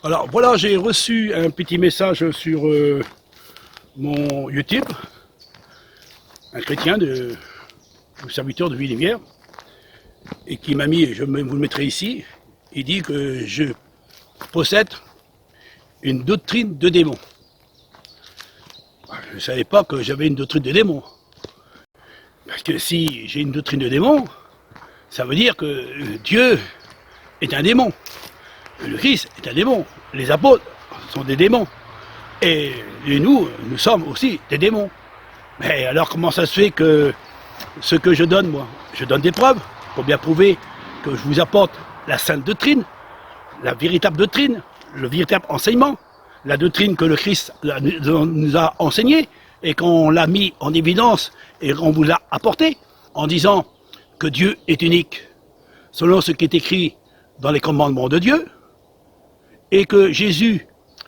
Alors voilà, j'ai reçu un petit message sur mon YouTube, un chrétien, un serviteur de Ville-Lumière, et qui m'a mis, vous le mettrai ici, il dit que je possède une doctrine de démon. Je ne savais pas que j'avais une doctrine de démon. Parce que si j'ai une doctrine de démon, ça veut dire que Dieu est un démon. Le Christ est un démon. Les apôtres sont des démons. Et nous sommes aussi des démons. Mais alors comment ça se fait que ce que je donne, moi, je donne des preuves pour bien prouver que je vous apporte la sainte doctrine, la véritable doctrine, le véritable enseignement, la doctrine que le Christ nous a enseignée et qu'on l'a mis en évidence et qu'on vous l'a apporté en disant que Dieu est unique, selon ce qui est écrit dans les commandements de Dieu, et que Jésus,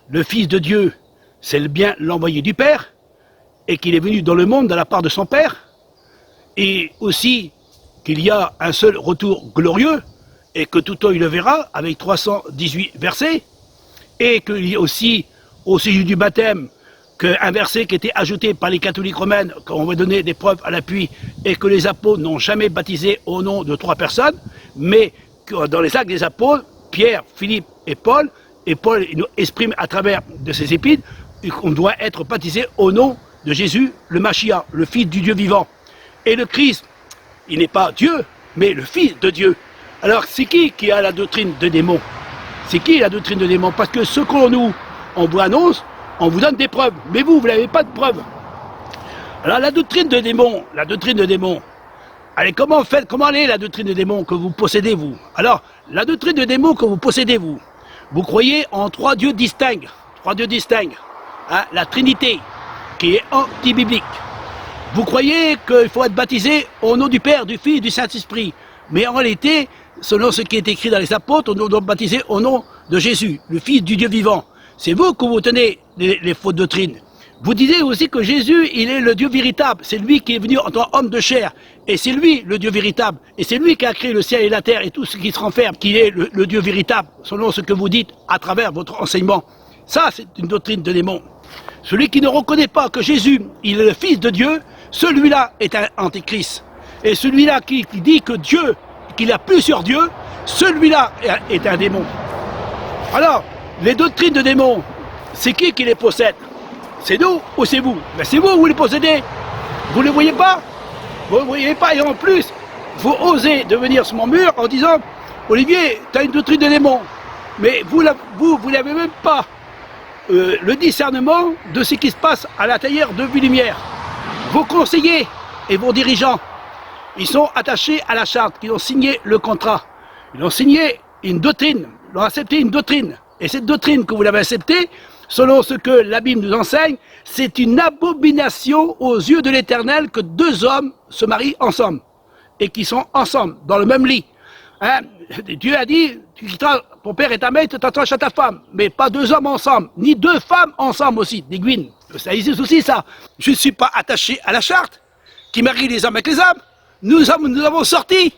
le Fils de Dieu, c'est le bien l'envoyé du Père, et qu'il est venu dans le monde de la part de son Père, et aussi qu'il y a un seul retour glorieux, et que tout œil le verra, avec 318 versets, et qu'il y a aussi, au sujet du baptême, qu'un verset qui était ajouté par les catholiques romaines, qu'on va donner des preuves à l'appui, et que les apôtres n'ont jamais baptisé au nom de 3 personnes, mais que dans les actes des apôtres, Pierre, Philippe et Paul il nous exprime à travers de ses épîtres qu'on doit être baptisé au nom de Jésus, le Machia, le Fils du Dieu vivant. Et le Christ, il n'est pas Dieu, mais le Fils de Dieu. Alors c'est qui a la doctrine de démon? C'est qui la doctrine de démon? Parce que ce on vous annonce, on vous donne des preuves, mais vous n'avez pas de preuves. Alors la doctrine de démon, allez, comment elle est la doctrine de démon que vous possédez, vous? Alors, la doctrine de démon que vous possédez, vous croyez en 3 dieux distincts, hein, la Trinité, qui est anti-biblique. Vous croyez qu'il faut être baptisé au nom du Père, du Fils et du Saint-Esprit. Mais en réalité, selon ce qui est écrit dans les apôtres, on doit baptiser au nom de Jésus, le Fils du Dieu vivant. C'est vous que vous tenez les fausses doctrines. Vous disiez aussi que Jésus, il est le Dieu véritable. C'est lui qui est venu en tant qu'homme de chair. Et c'est lui le Dieu véritable. Et c'est lui qui a créé le ciel et la terre et tout ce qui se renferme, qui est le Dieu véritable, selon ce que vous dites à travers votre enseignement. Ça, c'est une doctrine de démon. Celui qui ne reconnaît pas que Jésus, il est le Fils de Dieu, celui-là est un antéchrist. Et celui-là qui dit que Dieu, qu'il a plusieurs dieux, celui-là est un démon. Alors, les doctrines de démons, c'est qui les possède? C'est nous ou c'est vous? Mais c'est vous les possédez. Vous ne les voyez pas? Vous ne les voyez pas, et en plus, vous osez de venir sur mon mur en disant Olivier, tu as une doctrine de démon. Mais vous n'avez même pas le discernement de ce qui se passe à l'intérieur de Ville-Lumière. Vos conseillers et vos dirigeants, ils sont attachés à la charte, ils ont signé le contrat. Ils ont signé une doctrine, ils ont accepté une doctrine. Et cette doctrine que vous l'avez acceptée, selon ce que la Bible nous enseigne, c'est une abomination aux yeux de l'Éternel que 2 hommes se marient ensemble et qui sont ensemble, dans le même lit. Hein? Dieu a dit, tu quitteras ton père et ta mère, tu t'attaches à ta femme, mais pas 2 hommes ensemble, ni 2 femmes ensemble aussi, des guines. Ça existe aussi ça. Je ne suis pas attaché à la charte qui marie les hommes avec les hommes. Nous avons sorti,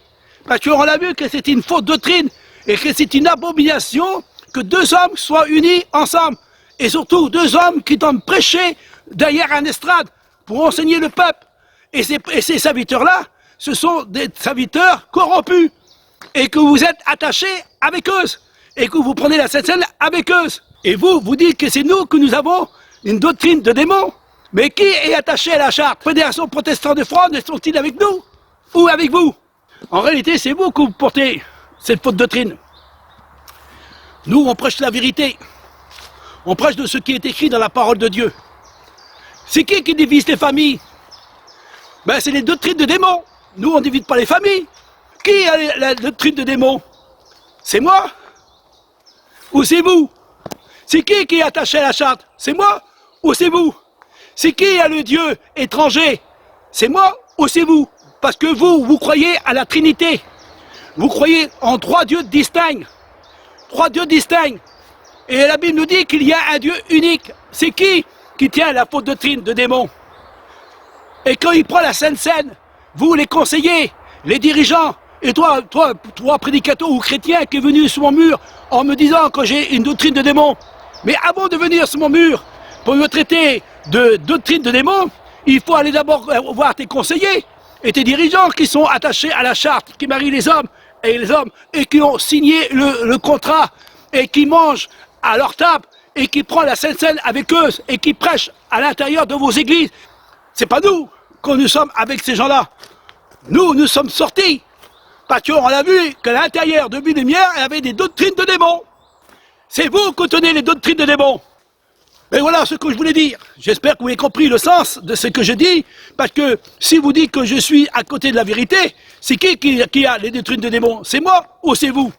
parce qu'on a vu que c'était une fausse doctrine et que c'est une abomination que 2 hommes soient unis ensemble. Et surtout 2 hommes qui doivent prêcher derrière un estrade pour enseigner le peuple. Et ces serviteurs-là, ce sont des serviteurs corrompus. Et que vous êtes attachés avec eux. Et que vous prenez la Sainte Seine avec eux. Et vous dites que c'est nous que nous avons une doctrine de démon. Mais qui est attaché à la charte? Fédération protestante de France, sont-ils avec nous? Ou avec vous? En réalité, c'est vous que vous portez cette fausse doctrine. Nous, on prêche la vérité. On prêche de ce qui est écrit dans la parole de Dieu. C'est qui divise les familles? Ben, c'est les doctrines de démons. Nous, on ne divise pas les familles. Qui a la doctrine de démons? C'est moi? Ou c'est vous? C'est qui est attaché à la charte? C'est moi? Ou c'est vous? C'est qui a le Dieu étranger? C'est moi? Ou c'est vous? Parce que vous croyez à la Trinité. Vous croyez en 3 dieux distincts. 3 dieux distincts. Et la Bible nous dit qu'il y a un Dieu unique. C'est qui tient la fausse doctrine de démon? Et quand il prend la Sainte Seine, vous les conseillers, les dirigeants Et toi, prédicateur ou chrétien qui est venu sur mon mur en me disant que j'ai une doctrine de démon. Mais avant de venir sur mon mur pour me traiter de doctrine de démon, il faut aller d'abord voir tes conseillers et tes dirigeants qui sont attachés à la charte, qui marient les hommes et qui ont signé le contrat et qui mangent à leur table et qui prennent la Sainte Seine avec eux et qui prêchent à l'intérieur de vos églises. C'est pas nous quand nous sommes avec ces gens-là. Nous sommes sortis parce qu'on a vu qu'à l'intérieur de Buis-les-Mieres, il y avait des doctrines de démons. C'est vous qui tenez les doctrines de démons. Et voilà ce que je voulais dire. J'espère que vous avez compris le sens de ce que je dis, parce que si vous dites que je suis à côté de la vérité, c'est qui a les doctrines de démons? C'est moi ou c'est vous?